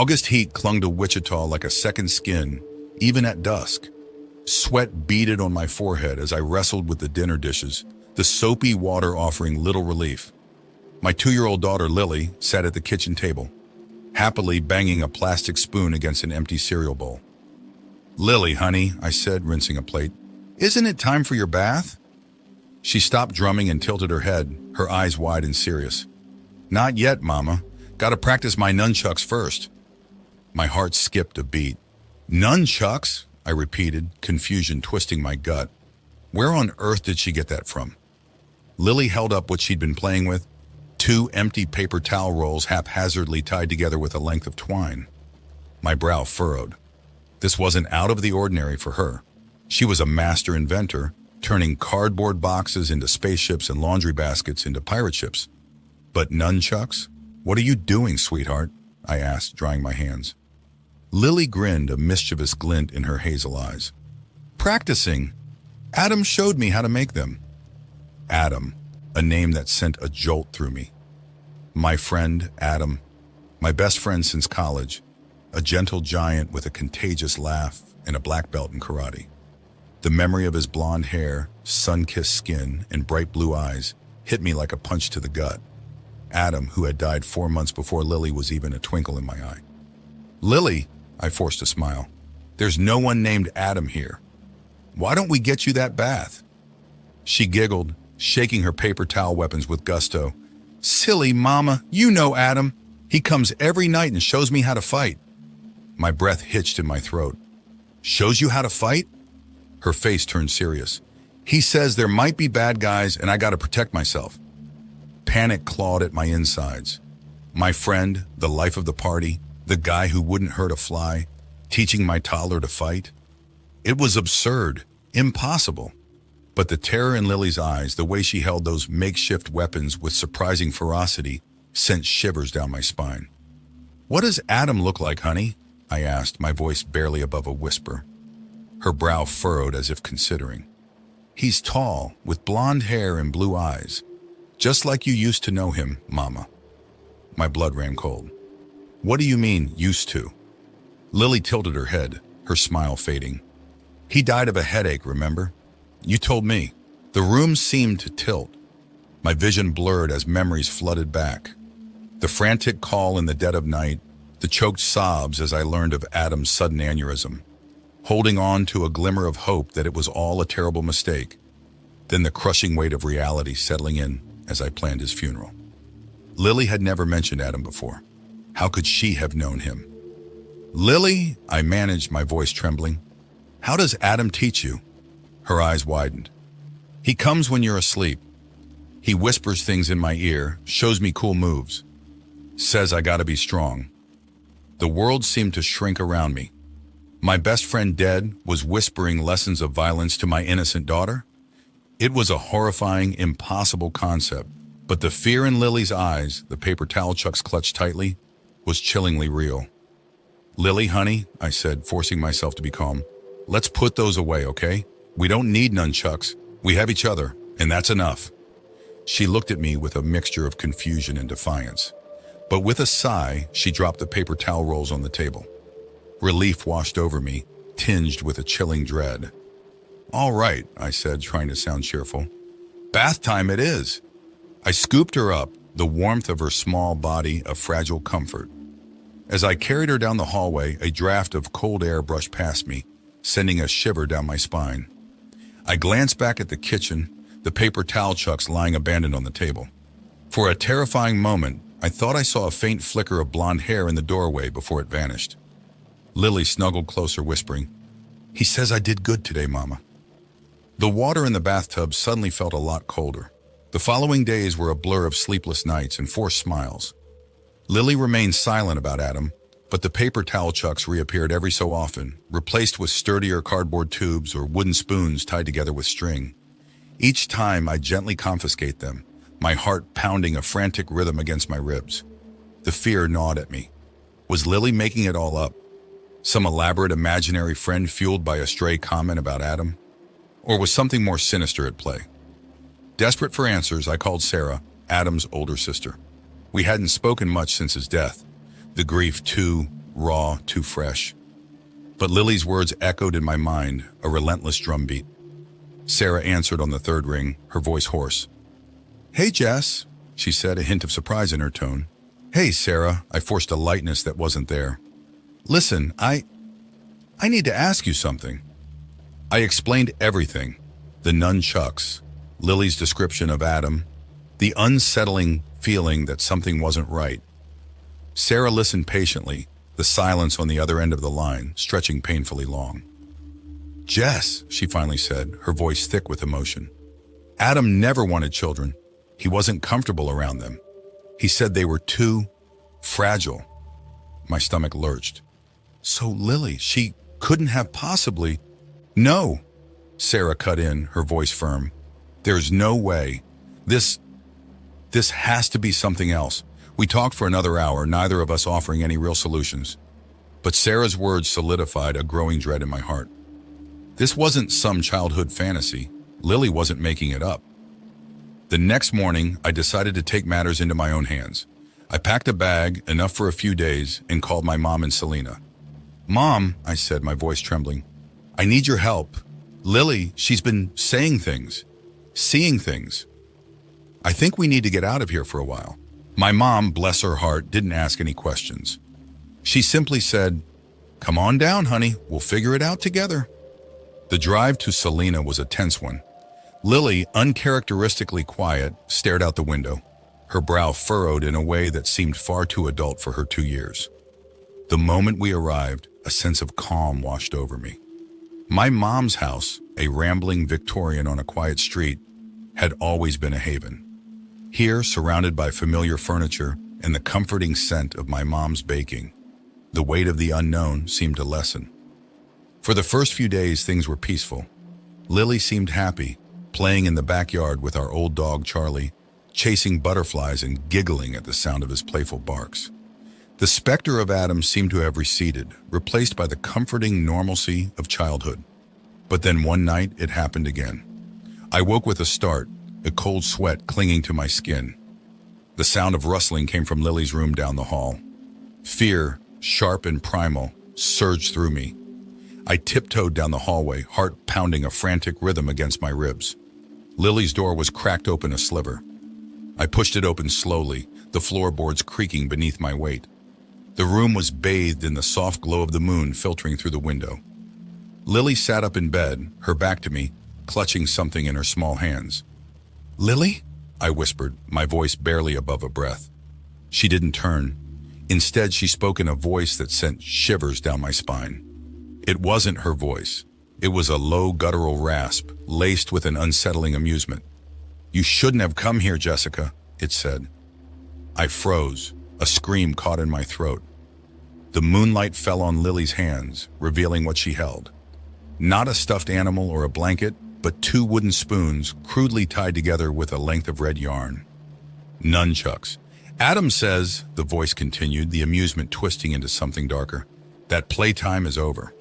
August heat clung to Wichita like a second skin, even at dusk. Sweat beaded on my forehead as I wrestled with the dinner dishes, the soapy water offering little relief. My 2-year-old daughter, Lily, sat at the kitchen table, happily banging a plastic spoon against an empty cereal bowl. "Lily, honey," I said, rinsing a plate, "isn't it time for your bath?" She stopped drumming and tilted her head, her eyes wide and serious. "Not yet, Mama. Gotta practice my nunchucks first." My heart skipped a beat. "Nunchucks?" I repeated, confusion twisting my gut. Where on earth did she get that from? Lily held up what she'd been playing with, 2 empty paper towel rolls haphazardly tied together with a length of twine. My brow furrowed. This wasn't out of the ordinary for her. She was a master inventor, turning cardboard boxes into spaceships and laundry baskets into pirate ships. But nunchucks? "What are you doing, sweetheart?" I asked, drying my hands. Lily grinned, a mischievous glint in her hazel eyes. "Practicing. Adam showed me how to make them." Adam, a name that sent a jolt through me. My friend, Adam, my best friend since college, a gentle giant with a contagious laugh and a black belt in karate. The memory of his blonde hair, sun-kissed skin, and bright blue eyes hit me like a punch to the gut. Adam, who had died 4 months before Lily was even a twinkle in my eye. "Lily," I forced a smile, "there's no one named Adam here. Why don't we get you that bath?" She giggled, shaking her paper towel weapons with gusto. "Silly Mama, you know Adam. He comes every night and shows me how to fight." My breath hitched in my throat. "Shows you how to fight?" Her face turned serious. "He says there might be bad guys and I gotta protect myself." Panic clawed at my insides. My friend, the life of the party, the guy who wouldn't hurt a fly, teaching my toddler to fight. It was absurd, impossible. But the terror in Lily's eyes, the way she held those makeshift weapons with surprising ferocity, sent shivers down my spine. "What does Adam look like, honey?" I asked, my voice barely above a whisper. Her brow furrowed as if considering. "He's tall, with blonde hair and blue eyes. Just like you used to know him, Mama." My blood ran cold. "What do you mean, used to?" Lily tilted her head, her smile fading. "He died of a headache, remember? You told me." The room seemed to tilt. My vision blurred as memories flooded back. The frantic call in the dead of night, the choked sobs as I learned of Adam's sudden aneurysm, holding on to a glimmer of hope that it was all a terrible mistake, then the crushing weight of reality settling in as I planned his funeral. Lily had never mentioned Adam before. How could she have known him? "Lily," I managed, my voice trembling. "How does Adam teach you?" Her eyes widened. "He comes when you're asleep. He whispers things in my ear, shows me cool moves, says I gotta be strong." The world seemed to shrink around me. My best friend dead was whispering lessons of violence to my innocent daughter? It was a horrifying, impossible concept, but the fear in Lily's eyes, the paper towel chucks clutched tightly, was chillingly real. "Lily, honey," I said, forcing myself to be calm, "let's put those away, okay? We don't need nunchucks. We have each other, and that's enough." She looked at me with a mixture of confusion and defiance. But with a sigh, she dropped the paper towel rolls on the table. Relief washed over me, tinged with a chilling dread. "All right," I said, trying to sound cheerful. "Bath time it is." I scooped her up, the warmth of her small body a fragile comfort. As I carried her down the hallway, a draft of cold air brushed past me, sending a shiver down my spine. I glanced back at the kitchen, the paper towel chucks lying abandoned on the table. For a terrifying moment, I thought I saw a faint flicker of blonde hair in the doorway before it vanished. Lily snuggled closer, whispering, "He says I did good today, Mama." The water in the bathtub suddenly felt a lot colder. The following days were a blur of sleepless nights and forced smiles. Lily remained silent about Adam, but the paper towel chucks reappeared every so often, replaced with sturdier cardboard tubes or wooden spoons tied together with string. Each time I gently confiscate them, my heart pounding a frantic rhythm against my ribs. The fear gnawed at me. Was Lily making it all up? Some elaborate imaginary friend fueled by a stray comment about Adam? Or was something more sinister at play? Desperate for answers, I called Sarah, Adam's older sister. We hadn't spoken much since his death, the grief too raw, too fresh. But Lily's words echoed in my mind, a relentless drumbeat. Sarah answered on the third ring, her voice hoarse. "Hey, Jess," she said, a hint of surprise in her tone. "Hey, Sarah," I forced a lightness that wasn't there. "Listen, I need to ask you something." I explained everything. The nunchucks, Lily's description of Adam, the unsettling feeling that something wasn't right. Sarah listened patiently, the silence on the other end of the line stretching painfully long. "Jess," she finally said, her voice thick with emotion. "Adam never wanted children. He wasn't comfortable around them. He said they were too fragile." My stomach lurched. "So Lily, she couldn't have possibly—" "No," Sarah cut in, her voice firm. "There's no way. This has to be something else." We talked for another hour, neither of us offering any real solutions. But Sarah's words solidified a growing dread in my heart. This wasn't some childhood fantasy. Lily wasn't making it up. The next morning, I decided to take matters into my own hands. I packed a bag, enough for a few days, and called my mom and Selena. "Mom," I said, my voice trembling, "I need your help. Lily, she's been saying things, seeing things. I think we need to get out of here for a while." My mom, bless her heart, didn't ask any questions. She simply said, "Come on down, honey. We'll figure it out together." The drive to Selena was a tense one. Lily, uncharacteristically quiet, stared out the window, her brow furrowed in a way that seemed far too adult for her 2 years. The moment we arrived, a sense of calm washed over me. My mom's house, a rambling Victorian on a quiet street, had always been a haven. Here, surrounded by familiar furniture and the comforting scent of my mom's baking, the weight of the unknown seemed to lessen. For the first few days, things were peaceful. Lily seemed happy, playing in the backyard with our old dog Charlie, chasing butterflies and giggling at the sound of his playful barks. The specter of Adam seemed to have receded, replaced by the comforting normalcy of childhood. But then one night, it happened again. I woke with a start, a cold sweat clinging to my skin. The sound of rustling came from Lily's room down the hall. Fear, sharp and primal, surged through me. I tiptoed down the hallway, heart pounding a frantic rhythm against my ribs. Lily's door was cracked open a sliver. I pushed it open slowly, the floorboards creaking beneath my weight. The room was bathed in the soft glow of the moon filtering through the window. Lily sat up in bed, her back to me, clutching something in her small hands. "Lily?" I whispered, my voice barely above a breath. She didn't turn. Instead, she spoke in a voice that sent shivers down my spine. It wasn't her voice. It was a low guttural rasp, laced with an unsettling amusement. "You shouldn't have come here, Jessica," it said. I froze, a scream caught in my throat. The moonlight fell on Lily's hands, revealing what she held. Not a stuffed animal or a blanket, but 2 wooden spoons crudely tied together with a length of red yarn. "Nunchucks. Adam says," the voice continued, the amusement twisting into something darker, "that playtime is over.